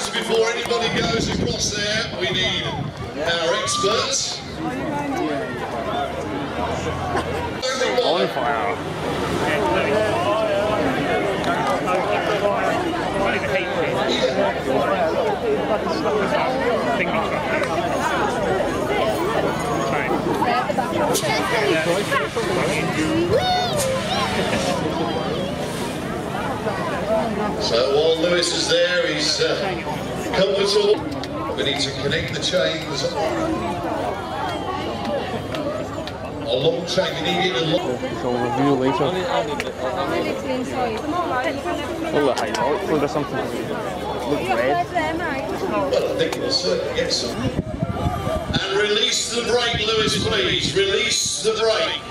Just before anybody goes across there, we need our experts. On fire. So while Lewis is there, he's comfortable. We need to connect the chains. A long chain, we need it a long. So review later. Oh, hopefully there's something that looks red. Well, I think we'll certainly get some. And release the brake, Lewis, please. Release the brake.